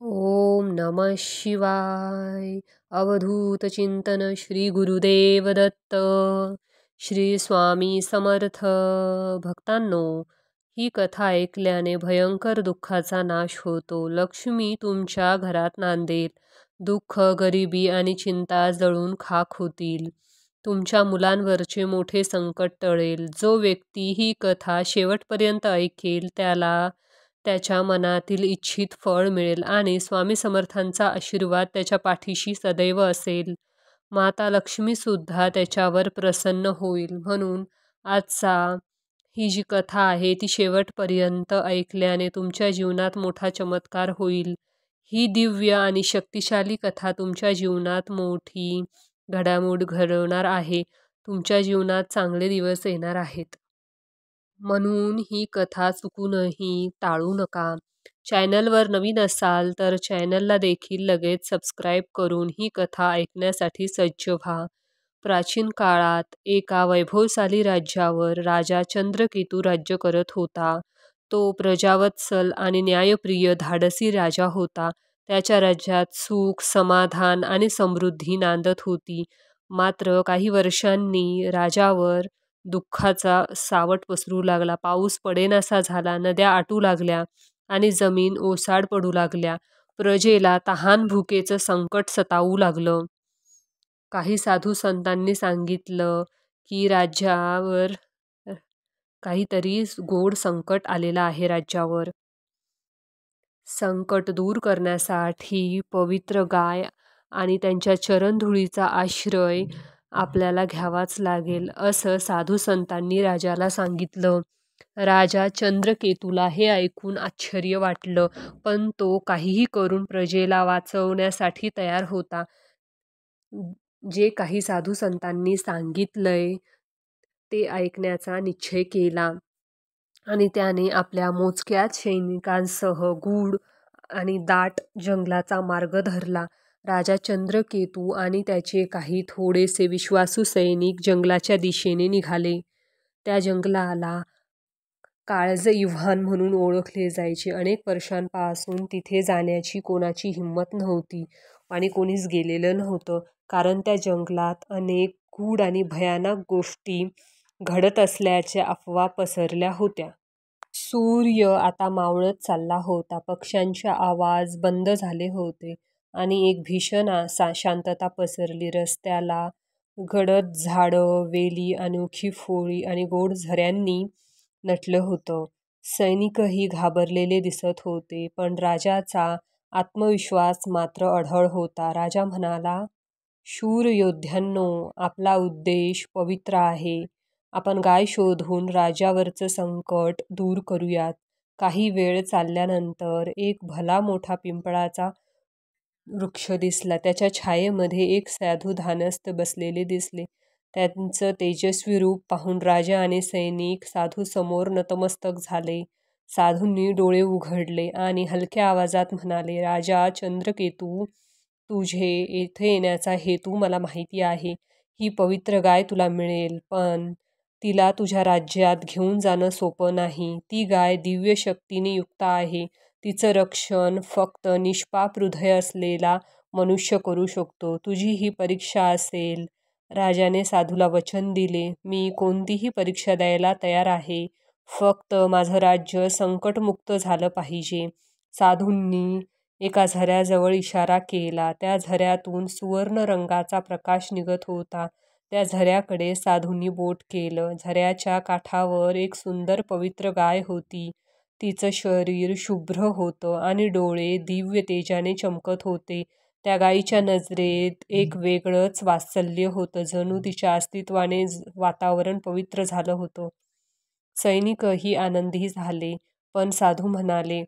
ओम नमः शिवाय. अवधूत चिंतन श्री गुरुदेव दत्त. श्री स्वामी समर्थ. भक्तांनो, ही कथा ऐकल्याने भयंकर दुःखाचा नाश होतो. लक्ष्मी तुमच्या घरात नांदेल. दुःख, गरिबी आणि चिंता जळून खाक होतील. तुमच्या मुलांवरचे मोठे संकट टळेल. जो व्यक्ती ही कथा शेवटपर्यंत ऐकेल त्याला त्याच्या मनातील इच्छित फळ मिळेल आणि स्वामी समर्थांचा आशीर्वाद त्याच्या पाठीशी सदैव असेल. माता लक्ष्मी सुद्धा त्याच्यावर प्रसन्न होईल. म्हणून आजचा ही जी कथा आहे ती शेवटपर्यंत ऐकल्याने तुमच्या जीवनात मोठा चमत्कार होईल. ही दिव्य आणि शक्तिशाली कथा तुमच्या जीवनात मोठी घडामोड घडवणार आहे. तुमच्या जीवनात चांगले दिवस येणार आहेत. म्हणून ही कथा चुकूनही टाळू नका. चॅनलवर नवीन असाल तर चॅनलला देखील लगेच सबस्क्राईब करून ही कथा ऐकण्यासाठी सज्ज व्हा. प्राचीन काळात एका वैभवशाली राज्यावर राजा चंद्रकेतू राज्य करत होता. तो प्रजावत्सल आणि न्यायप्रिय धाडसी राजा होता. त्याच्या राज्यात सुख, समाधान आणि समृद्धी नांदत होती. मात्र काही वर्षांनी राजावर दुःखाचा सावट पसरू लागला. पाऊस पडेनासा झाला, नद्या आटू लागल्या आणि जमीन ओसाड पडू लागल्या. प्रजेला तहान भुकेचं संकट सतावू लागलं. काही साधू संतांनी सांगितलं की राज्यावर काहीतरी गोड संकट आलेलं आहे. राज्यावर संकट दूर करण्यासाठी पवित्र गाय आणि त्यांच्या चरणधुळीचा आश्रय आपल्याला घ्यावाच लागेल, असं साधू संतांनी राजाला सांगितलं. राजा चंद्रकेतूला हे ऐकून आश्चर्य वाटलं, पण तो काहीही करून प्रजेला वाचवण्यासाठी तयार होता. जे काही साधू संतांनी सांगितलंय ते ऐकण्याचा निश्चय केला आणि त्याने आपल्या मोजक्याच सैनिकांसह गूढ आणि दाट जंगलाचा मार्ग धरला. राजा चंद्रकेतू आणि त्याचे काही थोडेसे विश्वासू सैनिक जंगलाच्या दिशेने निघाले. त्या जंगलाला काळजैव्हान म्हणून ओळखले जायचे. अनेक वर्षांपासून तिथे जाण्याची कोणाची हिंमत नव्हती आणि कोणीच गेलेलं नव्हतं, कारण त्या जंगलात अनेक गूढ आणि भयानक गोष्टी घडत असल्याच्या अफवा पसरल्या होत्या. सूर्य आता मावळत चालला होता. पक्ष्यांचे आवाज बंद झाले होते आणि एक भीषण शांतता पसरली. रस्त्याला गडद झाडं, वेली, अनोखी फोळी आणि गोड झऱ्यांनी नटलं होतं. सैनिकही घाबरलेले दिसत होते, पण राजाचा आत्मविश्वास मात्र अढळ होता. राजा म्हणाला, शूर योद्ध्यांनो, आपला उद्देश पवित्र आहे. आपण गाय शोधून राज्यावरचं संकट दूर करूयात. काही वेळ चालल्यानंतर एक भला मोठा पिंपळाचा वृक्ष दिसला. त्याच्या छायेमध्ये एक साधू ध्यानस्थ बसलेले दिसले. त्यांचं तेजस्वी रूप पाहून राजा आणि सैनिक साधू समोर नतमस्तक झाले. साधूंनी डोळे उघडले आणि हलक्या आवाजात म्हणाले, राजा चंद्रकेतू, तुझे येथे येण्याचा हेतू मला माहिती आहे. ही पवित्र गाय तुला मिळेल, पण तिला तुझ्या राज्यात घेऊन जाणं सोपं नाही. ती गाय दिव्य शक्तीने युक्त आहे. तिचं रक्षण फक्त निष्पाप हृदय असलेला मनुष्य करू शकतो. तुझी ही परीक्षा असेल. राजाने साधूला वचन दिले, मी कोणतीही परीक्षा द्यायला तयार आहे. फक्त माझं राज्य संकटमुक्त झालं पाहिजे. साधूंनी एका झऱ्याजवळ इशारा केला. त्या झऱ्यातून सुवर्ण रंगाचा प्रकाश निघत होता. त्या झऱ्याकडे साधूंनी बोट केलं. झऱ्याच्या काठावर एक सुंदर पवित्र गाय होती. तिचं शरीर शुभ्र होतं आणि डोळे दिव्य तेजाने चमकत होते. त्या गायीच्या नजरेत एक वेगळंच वात्सल्य होतं, जणू तिच्या अस्तित्वाने वातावरण पवित्र झालं होतं. सैनिकही आनंदी झाले, पण साधू म्हणाले,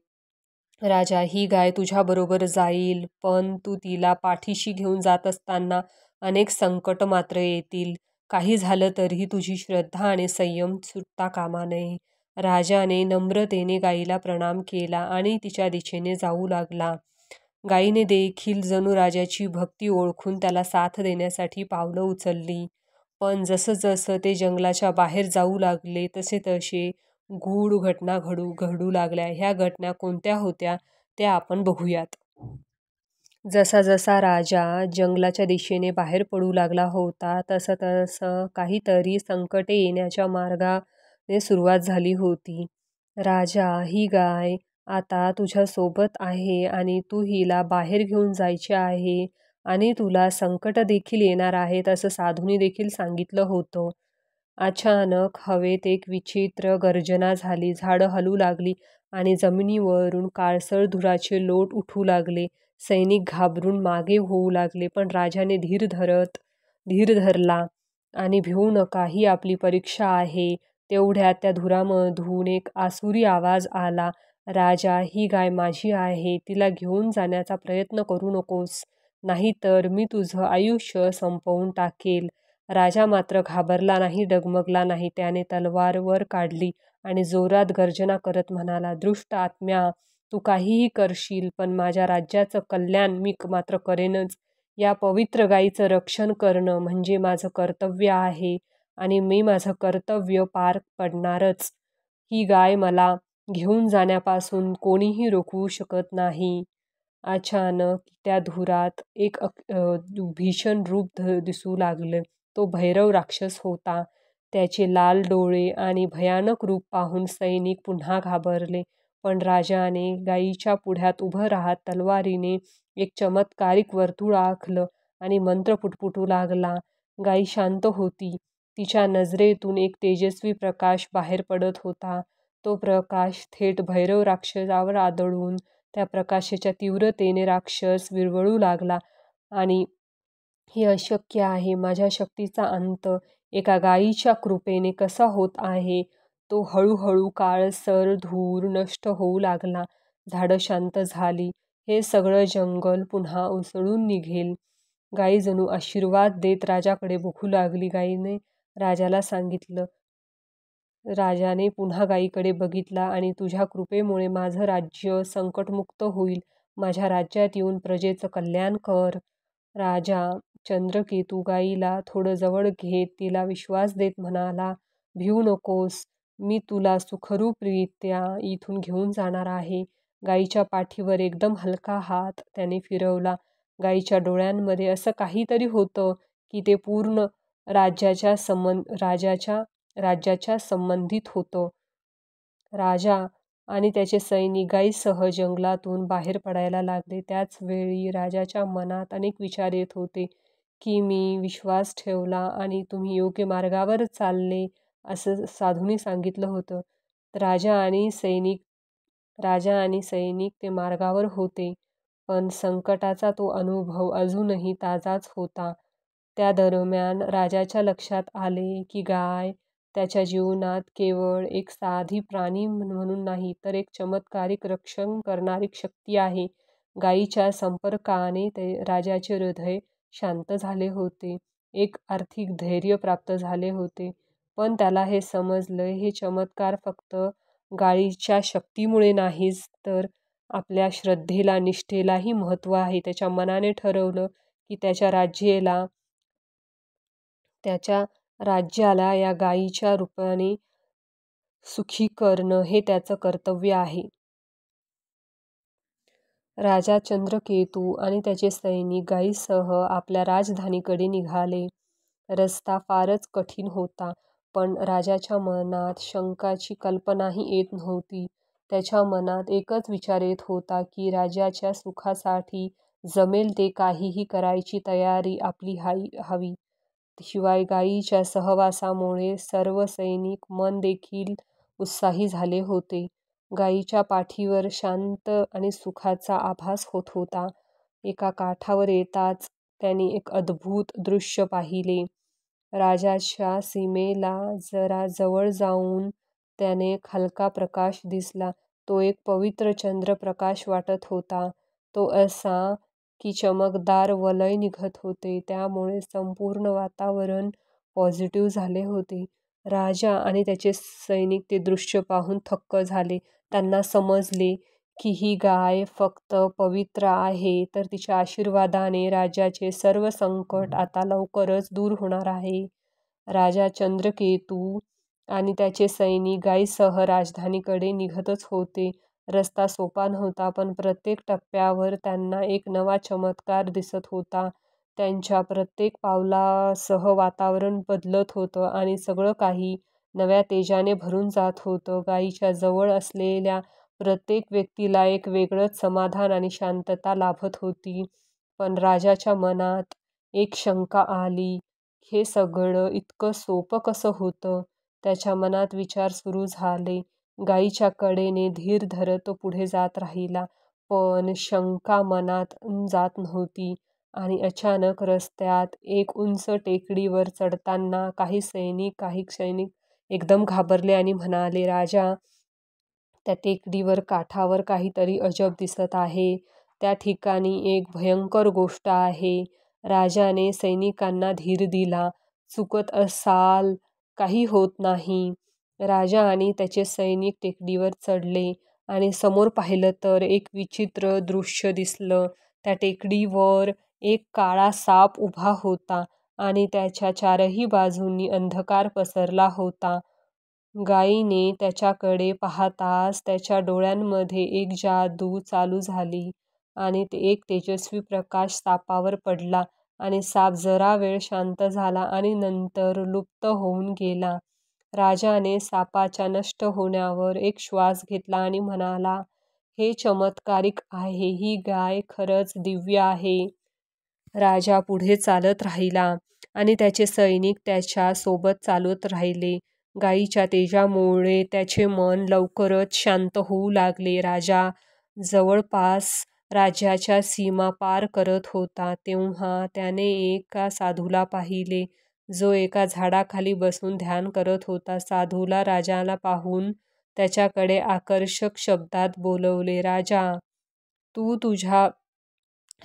राजा, ही गाय तुझ्याबरोबर जाईल, पण तू तिला पाठीशी घेऊन जात असताना अनेक संकट मात्र येतील. काही झालं तरीही तुझी श्रद्धा आणि संयम सुटता कामा नये. राजाने नम्रतेने गायीला प्रणाम केला आणि तिच्या दिशेने जाऊ लागला. गायीने देखील जणू राजाची भक्ती ओळखून त्याला साथ देण्यासाठी पावलं उचलली. पण जसं जसं ते जंगलाच्या बाहेर जाऊ लागले तसे तसे गूढ घटना घडू लागल्या. ह्या घटना कोणत्या होत्या त्या आपण बघूयात. जसा जसा राजा जंगलाच्या दिशेने बाहेर पडू लागला होता तसं तसं काहीतरी संकटे येण्याच्या मार्गाने सुरुवात झाली होती. राजा, ही गाय आता तुझ्या सोबत आहे आणि तू हिला बाहेर घेऊन जायचे आहे आणि तुला संकट देखील येणार आहेत असं साधूने देखील सांगितलं होतं. अचानक हवेत एक विचित्र गर्जना झाली. झाडं हलू लागली आणि जमिनीवरून काळसर धुराचे लोट उठू लागले. सैनिक घाबरून मागे होऊ लागले. पण राजाने धीर धरला आणि भिवू नका, ही आपली परीक्षा आहे. तेवढ्यात त्या धुरामधून एक आसुरी आवाज आला, राजा, ही गाय माझी आहे. तिला घेऊन जाण्याचा प्रयत्न करू नकोस, नाहीतर मी तुझं आयुष्य संपवून टाकेल. राजा मात्र घाबरला नाही, डगमगला नाही. त्याने तलवार वर काढली आणि जोरात गर्जना करत म्हणाला, दुष्ट आत्म्या, तू काहीही करशील, पण माझ्या राज्याचं कल्याण मी मात्र करेनच. या पवित्र गायीचं रक्षण करणं म्हणजे माझं कर्तव्य आहे आणि मी माझं कर्तव्य पार पाडणारच. ही गाय मला घेऊन जाण्यापासून कोणीही रोखू शकत नाही. अचानक त्या धुरात एक भीषण रूप दिसू लागलं. तो भैरव राक्षस होता. त्याचे लाल डोळे आणि भयानक रूप पाहून सैनिक पुन्हा घाबरले. पण राजाने गायीच्या पुढ्यात उभं राहत तलवारीने एक चमत्कारिक वर्तुळ आखलं आणि मंत्र पुटपुटू लागला. गायी शांत होती. तिच्या नजरेतून एक तेजस्वी प्रकाश बाहेर पडत होता. तो प्रकाश थेट भैरव राक्षसावर आदळून त्या प्रकाशाच्या तीव्रतेने राक्षस विरघळू लागला आणि हे अशक्य आहे. माझ्या शक्तीचा अंत एका गायीच्या कृपेने कसा होत आहे? तो हळूहळू काळसर धूर नष्ट होऊ लागला. झाडं शांत झाली. हे सगळं जंगल पुन्हा उसळून निघेल. गायी जणू आशीर्वाद देत राजाकडे बघू लागली. गायीने राजाला सांगितलं. राजाने पुन्हा गायीकडे बघितला आणि तुझ्या कृपेमुळे माझं राज्य संकटमुक्त होईल. माझ्या राज्यात येऊन प्रजेचं कल्याण कर. राजा चंद्रकेतू गायीला थोडं जवळ घेत तिला विश्वास देत म्हणाला, भिवू नकोस, मी तुला सुखरूपरित्या इथून घेऊन जाणार आहे. गायीच्या पाठीवर एकदम हलका हात त्याने फिरवला. गायीच्या डोळ्यांमध्ये असं काहीतरी होतं की ते पूर्ण राज्याच्या संबंधित होतं. राजा आणि त्याचे सैनिक गायीसह जंगलातून बाहेर पडायला लागले. त्याच वेळी राजाच्या मनात अनेक विचार येत होते की मी विश्वास ठेवला आणि तुम्ही योग्य मार्गावर चालले असं साधूने सांगितलं होतं. राजा आणि सैनिक ते मार्गावर होते, पण संकटाचा तो अनुभव अजूनही ताजाच होता. त्या दरम्यान राजाच्या लक्षात आले की गाय त्याच्या जीवनात केवळ एक साधी प्राणी म्हणून नाही, तर एक चमत्कारिक रक्षण करणारी शक्ती आहे. गायीच्या संपर्काने राजाचे हृदय शांत झाले होते. एक आर्थिक धैर्य प्राप्त झाले होते. पण त्याला हे समजलं, हे चमत्कार फक्त गायीच्या शक्तीमुळे नाहीच, तर आपल्या श्रद्धेला, निष्ठेलाही महत्त्व आहे. त्याच्या मनाने ठरवलं की त्याच्या राज्याला या गायीच्या रूपाने सुखी करणं हे त्याचं कर्तव्य आहे. राजा चंद्रकेतू आणि त्याचे सैनिक गायीसह आपल्या राजधानीकडे निघाले. रस्ता फारच कठीण होता, पण राजाच्या मनात शंकाची कल्पनाही येत नव्हती. त्याच्या मनात एकच विचार येत होता की राज्याच्या सुखासाठी जमेल ते काहीही करायची तयारी आपली हवी. शिवाय गायीच्या सहवासामुळे सर्व सैनिक मन देखील उत्साही झाले होते. गायीच्या पाठीवर शांत आणि सुखाचा आभास होत होता. एका काठावर येताच त्याने एक अद्भुत दृश्य पाहिले. राजाच्या सीमेला जरा जवळ जाऊन त्याने एक हलका प्रकाश दिसला. तो एक पवित्र चंद्रप्रकाश वाटत होता. तो असा की चमकदार वलय निघत होते. त्यामुळे संपूर्ण वातावरण पॉझिटिव्ह झाले होते. राजा आणि त्याचे सैनिक ते दृश्य पाहून थक्क झाले. त्यांना समजले की ही गाय फक्त पवित्र आहे, तर तिच्या आशीर्वादाने राज्याचे सर्व संकट आता लवकरच दूर होणार आहे. राजा चंद्रकेतू आणि त्याचे सैनिक गायीसह राजधानीकडे निघतच होते. रस्ता सोपा नव्हता, पण प्रत्येक टप्प्यावर त्यांना एक नवा चमत्कार दिसत होता. त्यांच्या प्रत्येक पावलासह वातावरण बदलत होतं आणि सगळं काही नव्या तेजाने भरून जात होतं. गायीच्या जवळ असलेल्या प्रत्येक व्यक्तीला एक वेगळंच समाधान आणि शांतता लाभत होती. पण राजाच्या मनात एक शंका आली. हे सगळं इतकं सोपं कसं होतं? त्याच्या मनात विचार सुरू झाले. गायीच्या कडेने धीर धरत तो पुढे जात राहिला. पण शंका मनात जात नव्हती. आणि अचानक रस्त्यात एक उंच टेकडीवर चढताना काही सैनिक एकदम घाबरले आणि म्हणाले, "राजा, त्या टेकडीवर काठावर काहीतरी अजब दिसत आहे. त्या ठिकाणी एक भयंकर गोष्ट आहे." राजाने सैनिकांना धीर दिला. "चुकत असाल, काही होत नाही." राजा आणि त्याचे सैनिक टेकडीवर चढले आणि समोर पाहिलं तर एक विचित्र दृश्य दिसलं. त्या टेकडीवर एक काळा साप उभा होता आणि त्याच्या चारही बाजूंनी अंधकार पसरला होता. गायीने त्याच्याकडे पाहताच त्याच्या डोळ्यांमध्ये एक जादू चालू झाली आणि एक तेजस्वी प्रकाश सापावर पडला आणि साप जरा वेळ शांत झाला आणि नंतर लुप्त होऊन गेला. राजाने सापाच्या नष्ट होण्यावर एक श्वास घेतला आणि म्हणाला, "हे चमत्कारिक आहे. ही गाय खरंच दिव्य आहे." राजा पुढे चालत राहिला आणि त्याचे सैनिक त्याच्या सोबत चालत राहिले. गायीच्या तेजामुळे त्याचे मन लवकरच शांत होऊ लागले. राजा जवळपास राज्याच्या सीमा पार करत होता, तेव्हा त्याने एका साधूला पाहिले, जो एका झाडाखाली बसून ध्यान करत होता. साधूला राजाला पाहून त्याच्याकडे आकर्षक शब्दात बोलवले, "राजा, तू तुझ्या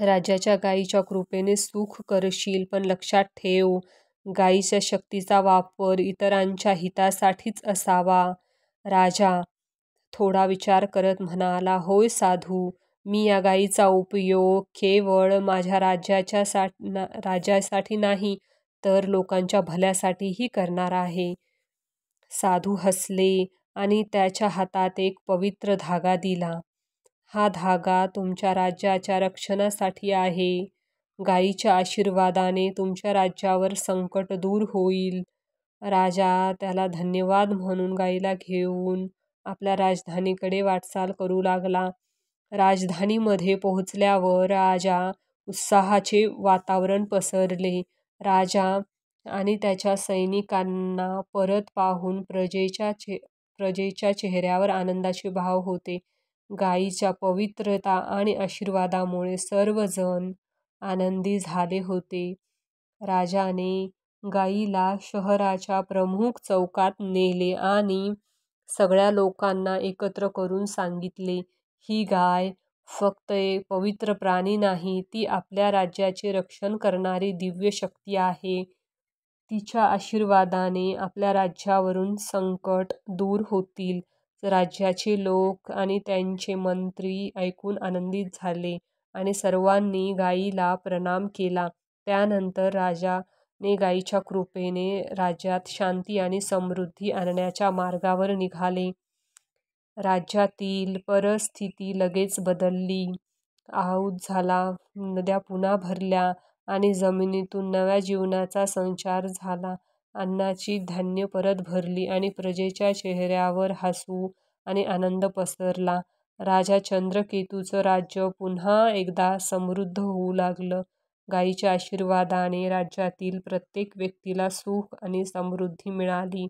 राज्याच्या गायीच्या कृपेने सुख करशील, पण लक्षात ठेव, गायीच्या शक्तीचा वापर इतरांच्या हितासाठीच असावा." राजा थोडा विचार करत म्हणाला, "होय साधू, मी या गायीचा उपयोग केवळ माझ्या राज्यासाठी नाही, तर लोकांच्या भल्यासाठीही करणार आहे." साधू हसले आणि त्याच्या हातात एक पवित्र धागा दिला. "हा धागा तुमच्या राज्याच्या रक्षणासाठी आहे. गायीच्या आशीर्वादाने तुमच्या राज्यावर संकट दूर होईल." राजा त्याला धन्यवाद म्हणून गायीला घेऊन आपल्या राजधानीकडे वाटचाल करू लागला. राजधानीमध्ये पोहोचल्यावर राजा उत्साहाचे वातावरण पसरले. राजा आणि त्याच्या सैनिकांना परत पाहून प्रजेच्या चेहऱ्यावर आनंदाचे भाव होते. गायीच्या पवित्रता आणि आशीर्वादामुळे सर्वजण आनंदी झाले होते. राजाने गायीला शहराच्या प्रमुख चौकात नेले आणि सगळ्या लोकांना एकत्र करून सांगितले, "ही गाय फक्त एक पवित्र प्राणी नाही, ती आपल्या राज्याचे रक्षण करणारी दिव्य शक्ती आहे. तिच्या आशीर्वादाने आपल्या राज्यावरून संकट दूर होतील." राज्याचे लोक आणि त्यांचे मंत्री ऐकून आनंदित झाले आणि सर्वांनी गायीला प्रणाम केला. त्यानंतर राजाने गायीच्या कृपेने राज्यात शांती आणि समृद्धी आणण्याच्या मार्गावर निघाले. राज्यातील परिस्थिती लगेच बदलली. पाऊस झाला, नद्या पुन्हा भरल्या आणि जमिनीतून नव्या जीवनाचा संचार झाला. अन्नाची धान्य परत भरली आणि प्रजेच्या चेहऱ्यावर हसू आणि आनंद पसरला. राजा चंद्रकेतूचं राज्य पुन्हा एकदा समृद्ध होऊ लागलं. गायीच्या आशीर्वादाने राज्यातील प्रत्येक व्यक्तीला सुख आणि समृद्धी मिळाली.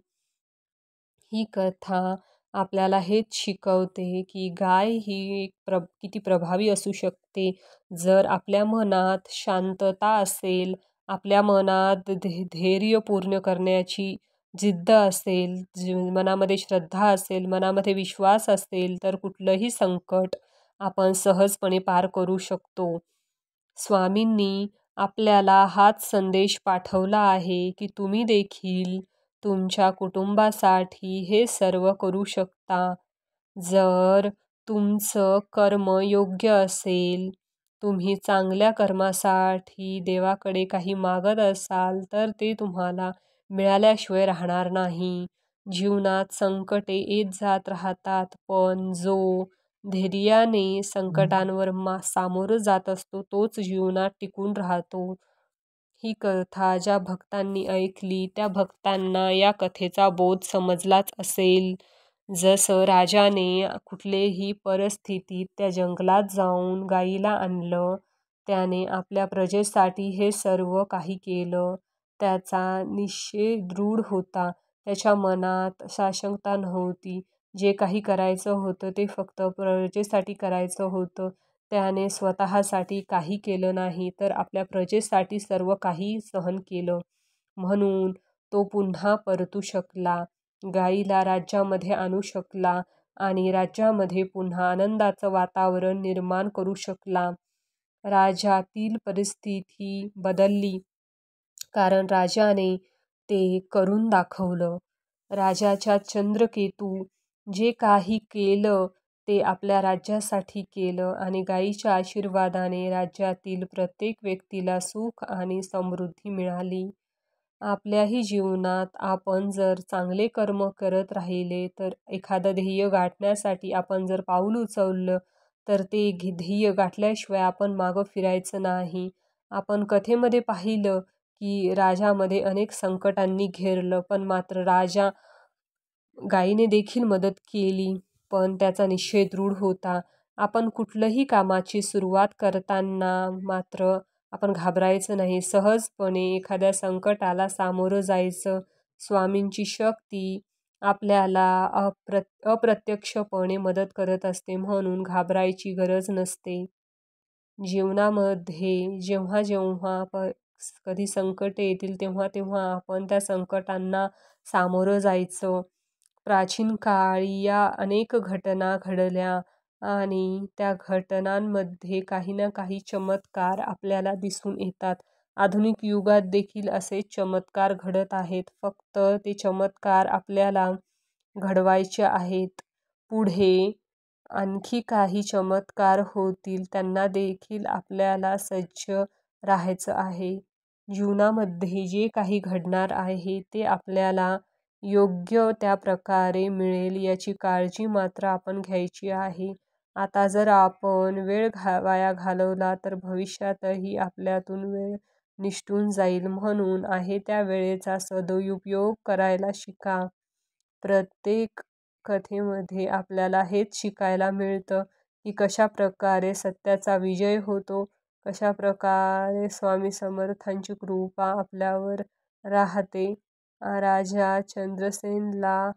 ही कथा आपल्याला हेच शिकवते की गाय ही किती प्रभावी असू शकते. जर आपल्या मनात शांतता असेल, आपल्या मनात धैर्य पूर्ण करण्याची जिद्द असेल, मनामध्ये श्रद्धा असेल, मनामध्ये विश्वास असेल, तर कुठलंही संकट आपण सहजपणे पार करू शकतो. स्वामींनी आपल्याला हाच संदेश पाठवला आहे की तुम्ही देखील तुमच्या कुटुंबासाठी हे सर्व करू शकता. जर तुमचं कर्म योग्य असेल, तुम्ही चांगल्या कर्मासाठी देवाकडे काही मागत असाल, तर ते तुम्हाला मिळाल्याशिवाय राहणार नाही. जीवनात संकटे येत जात राहतात, पण जो धैर्याने संकटांवर सामोरं जात असतो तोच जीवनात टिकून राहतो. ही कथा ज्या भक्तांनी ऐकली त्या भक्तांना या कथेचा बोध समजलाच असेल. जसं राजाने कुठलेही परिस्थितीत त्या जंगलात जाऊन गाईला आणलं, त्याने आपल्या प्रजेसाठी हे सर्व काही केलं. त्याचा निश्चय दृढ होता. त्याच्या मनात साशंकता नव्हती. जे काही करायचं होतं ते फक्त प्रजेसाठी करायचं होतं. त्याने स्वतःसाठी काही केलं नाही, तर आपल्या प्रजेसाठी सर्व काही सहन केलं. म्हणून तो पुन्हा परतू शकला, गाईला राज्यामध्ये आणू शकला आणि राज्यामध्ये पुन्हा आनंदाचं वातावरण निर्माण करू शकला. राज्यातील परिस्थिती बदलली, कारण राजाने ते करून दाखवलं. राजाच्या चंद्रकेतू जे काही केलं ते आपल्या राज्यासाठी केलं आणि गायीच्या आशीर्वादाने राज्यातील प्रत्येक व्यक्तीला सुख आणि समृद्धी मिळाली. आपल्याही जीवनात आपण जर चांगले कर्म करत राहिले तर एखादं ध्येय गाठण्यासाठी आपण जर पाऊल उचललं तर ते ध्येय गाठल्याशिवाय आपण मागं फिरायचं नाही. आपण कथेमध्ये पाहिलं की राजामध्ये अनेक संकटांनी घेरलं, पण मात्र राजा गायीने देखील मदत केली, पण त्याचा निश्चय दृढ होता. आपण कुठलंही कामाची सुरुवात करताना मात्र आपण घाबरायचं नाही. सहजपणे एखाद्या संकटाला सामोरं जायचं. स्वामींची शक्ती आपल्याला अप्रत्यक्षपणे मदत करत असते, म्हणून घाबरायची गरज नसते. जीवनामध्ये जेव्हा जेव्हा कधी संकटे येतील तेव्हा तेव्हा आपण त्या संकटांना सामोरं जायचं. प्राचीन काळी या अनेक घटना घडल्या आणि त्या घटनांमध्ये काही ना काही चमत्कार आपल्याला दिसून येतात. आधुनिक युगात देखील असे चमत्कार घडत आहेत. फक्त ते चमत्कार आपल्याला घडवायचे आहेत. पुढे आणखी काही चमत्कार होतील, त्यांना देखील आपल्याला सज्ज राहायचं आहे. जीवनामध्ये जे काही घडणार आहे ते आपल्याला योग्य त्या प्रकारे मिळेल याची काळजी मात्र आपण घ्यायची आहे. आता जर आपण वेळ वाया घालवला तर भविष्यातही आपल्यातून वेळ निसटून जाईल. म्हणून आहे त्या वेळेचा सदुपयोग करायला शिका. प्रत्येक कथेमध्ये आपल्याला हेच शिकायला मिळतं की कशा प्रकारे सत्याचा विजय होतो, कशा प्रकारे स्वामी समर्थांची कृपा आपल्यावर राहते. राजा चंद्रसेनला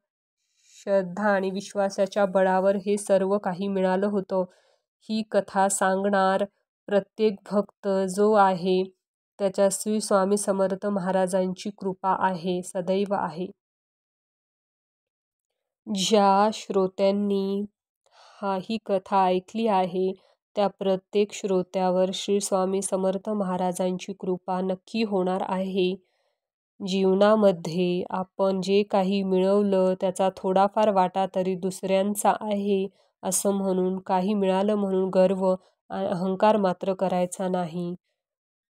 श्रद्धा आणि विश्वासाच्या बळावर हे सर्व काही मिळालं होतं. ही कथा सांगणार प्रत्येक भक्त जो आहे त्याच्या श्री स्वामी समर्थ महाराजांची कृपा आहे, सदैव आहे. ज्या श्रोत्यांनी ही कथा ऐकली आहे त्या प्रत्येक श्रोत्यावर श्री स्वामी समर्थ महाराजांची कृपा नक्की होणार आहे. जीवनामध्ये आपण जे काही मिळवलं त्याचा थोडाफार वाटा तरी दुसऱ्यांचा आहे असं म्हणून, काही मिळालं म्हणून गर्व आणि अहंकार मात्र करायचा नाही.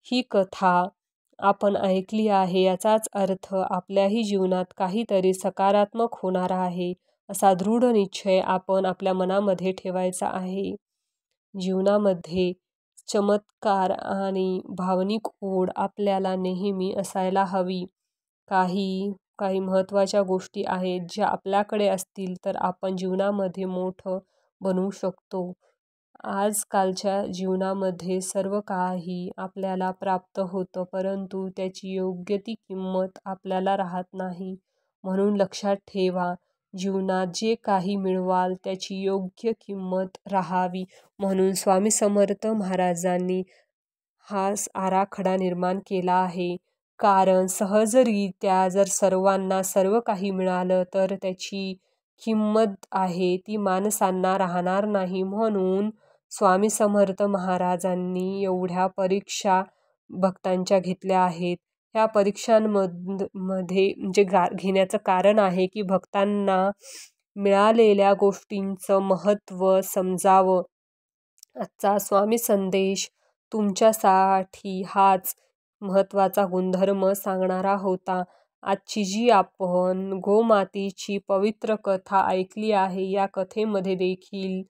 ही कथा आपण ऐकली आहे याचाच अर्थ आपल्याही जीवनात काहीतरी सकारात्मक होणार आहे असा दृढ निश्चय आपण आपल्या मनामध्ये ठेवायचा आहे. जीवनामध्ये चमत्कार आणि भावनिक ओढ आपल्याला नेहमी असायला हवी. काही महत्त्वाच्या गोष्टी आहेत ज्या आपल्याकडे असतील तर आपण जीवनामध्ये मोठं बनवू शकतो. आजकालच्या जीवनामध्ये सर्व काही आपल्याला प्राप्त होतं, परंतु त्याची योग्य ती किंमत आपल्याला राहत नाही. म्हणून लक्षात ठेवा, जीवनात जे काही मिळवाल त्याची योग्य किंमत राहावी. म्हणून स्वामी समर्थ महाराजांनी हा आराखडा निर्माण केला आहे. कारण सहजरित्या जर सर्वांना सर्व काही मिळालं तर त्याची किंमत आहे ती माणसांना राहणार नाही. म्हणून स्वामी समर्थ महाराजांनी एवढ्या परीक्षा भक्तांच्या घेतल्या आहेत. ह्या परीक्षांमध्ये घेण्याचं कारण आहे की भक्तांना मिळालेल्या गोष्टींचं महत्त्व समजावं. आजचा स्वामी संदेश तुमच्यासाठी हाच महत्त्वाचा गुणधर्म सांगणारा होता. आजची जी आपण गोमातेची पवित्र कथा ऐकली आहे या कथेमध्ये देखील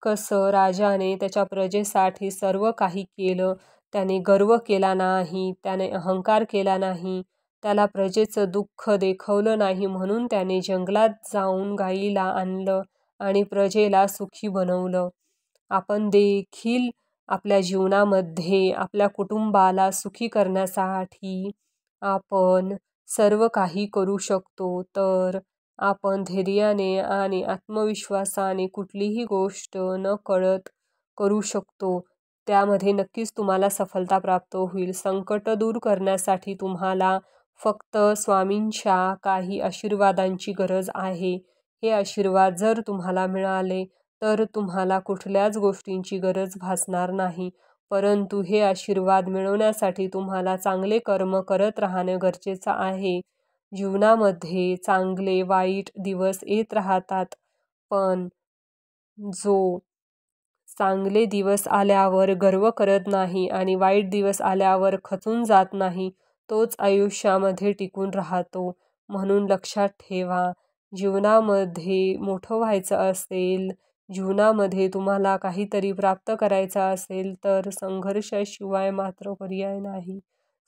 कसं राजाने त्याच्या प्रजेसाठी सर्व काही केलं, त्याने गर्व केला नाही, त्याने अहंकार केला नाही, त्याला प्रजेचं दुःख देखवलं नाही, म्हणून त्याने जंगलात जाऊन गायीला आणलं आणि प्रजेला सुखी बनवलं. आपण देखील आपल्या जीवनामध्ये आपल्या कुटुंबाला सुखी करण्यासाठी आपण सर्व काही करू शकतो. तर आपण धैर्याने आणि आत्मविश्वासाने कुठलीही गोष्ट नकळत करू शकतो. त्यामध्ये नक्कीच तुम्हाला सफलता प्राप्त होईल. संकट दूर करण्यासाठी तुम्हाला फक्त स्वामींच्या काही आशीर्वादांची गरज आहे. हे आशीर्वाद जर तुम्हाला मिळाले तर तुम्हाला कुठल्याच गोष्टींची गरज भासणार नाही. परंतु हे आशीर्वाद मिळवण्यासाठी तुम्हाला चांगले कर्म करत राहणं गरजेचं आहे. जीवनामध्ये चांगले वाईट दिवस येत राहतात, पण जो चांगले दिवस आल्यावर गर्व करत नाही आणि वाईट दिवस आल्यावर खचून जात नाही, तोच आयुष्यामध्ये टिकून राहतो. म्हणून लक्षात ठेवा, जीवनामध्ये मोठं व्हायचं असेल, जीवनामध्ये तुम्हाला काहीतरी प्राप्त करायचं असेल तर संघर्षाशिवाय मात्र पर्याय नाही.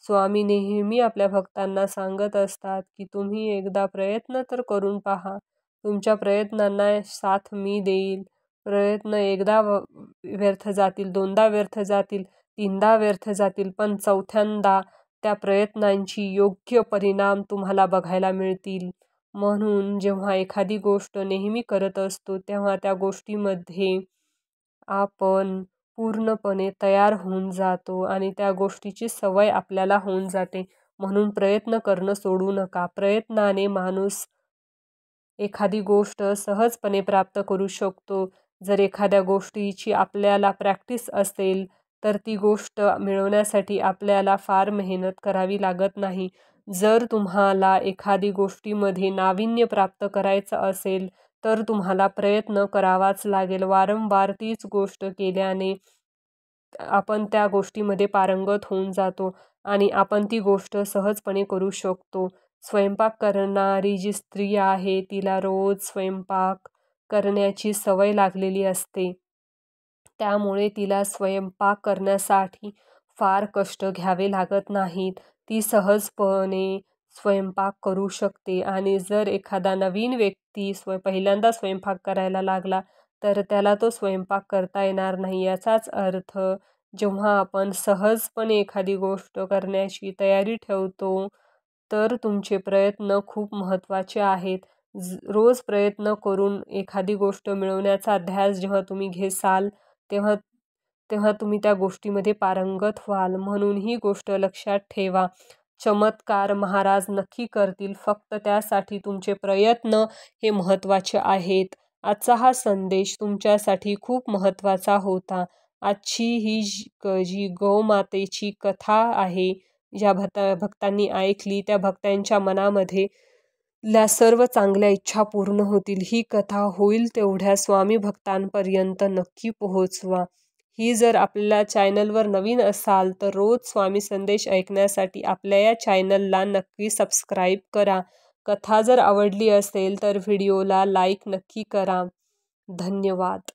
स्वामी नेहमी आपल्या भक्तांना सांगत असतात की तुम्ही एकदा प्रयत्न तर करून पहा. तुमच्या प्रयत्नांना साथ मी देईल. प्रयत्न एकदा व्यर्थ जातील, दोनदा व्यर्थ जातील, तीनदा व्यर्थ जातील, पण चौथ्यांदा त्या प्रयत्नांची योग्य परिणाम तुम्हाला बघायला मिळतील. म्हणून जेव्हा एखादी गोष्ट नेहमी करत असतो तेव्हा त्या गोष्टीमध्ये आपण पूर्णपणे तयार होऊन जातो आणि त्या गोष्टीची सवय आपल्याला होऊन जाते. म्हणून प्रयत्न करणं सोडू नका. प्रयत्नाने माणूस एखादी गोष्ट सहजपणे प्राप्त करू शकतो. जर एखाद्या गोष्टीची आपल्याला प्रॅक्टिस असेल तर ती गोष्ट मिळवण्यासाठी आपल्याला फार मेहनत करावी लागत नाही. जर तुम्हाला एखादी गोष्टीमध्ये नाविन्य प्राप्त करायचं असेल तर तुम्हाला प्रयत्न करावाच लागेल. वारंवार तीच गोष्ट केल्याने आपण त्या गोष्टीमध्ये पारंगत होऊन जातो आणि आपण ती गोष्ट सहजपणे करू शकतो. स्वयंपाक करणारी जी स्त्री आहे तिला रोज स्वयंपाक करण्याची सवय लागलेली असते. त्यामुळे तिला स्वयंपाक करण्यासाठी फार कष्ट घ्यावे लागत नाहीत. ती सहजपणे स्वयंपाक करू शकते आणि जर एखादा नवीन व्यक्ती पहिल्यांदा स्वयंपाक करायला लागला तर त्याला तो स्वयंपाक करता येणार नाही. याचाच अर्थ जेव्हा आपण सहजपणे एखादी गोष्ट करण्याची तयारी ठेवतो तर तुमचे प्रयत्न खूप महत्त्वाचे आहेत. रोज प्रयत्न करून एखादी गोष्ट मिळवण्याचा ध्यास जेव्हा तुम्ही घेसाल तेव्हा तेव्हा तुम्ही त्या गोष्टीमध्ये पारंगत व्हाल. म्हणून ही गोष्ट लक्षात ठेवा. चमत्कार महाराज नक्की करतील, फक्त त्यासाठी तुमचे प्रयत्न हे महत्त्वाचे आहेत. आजचा हा संदेश तुमच्यासाठी खूप महत्त्वाचा होता. आजची ही जी गौमातेची कथा आहे, ज्या भक्तांनी ऐकली त्या भक्तांच्या मनामध्ये सर्व चांगल्या इच्छा पूर्ण होतील. ही कथा होईल तेवढ्या स्वामी भक्तांपर्यंत नक्की पोहोचवा. ही जर आपल्या चॅनलवर नवीन असाल तर रोज स्वामी संदेश ऐकण्यासाठी आपल्या या चॅनलला नक्की सबस्क्राईब करा. कथा जर आवडली असेल तर व्हिडिओला लाईक नक्की करा. धन्यवाद.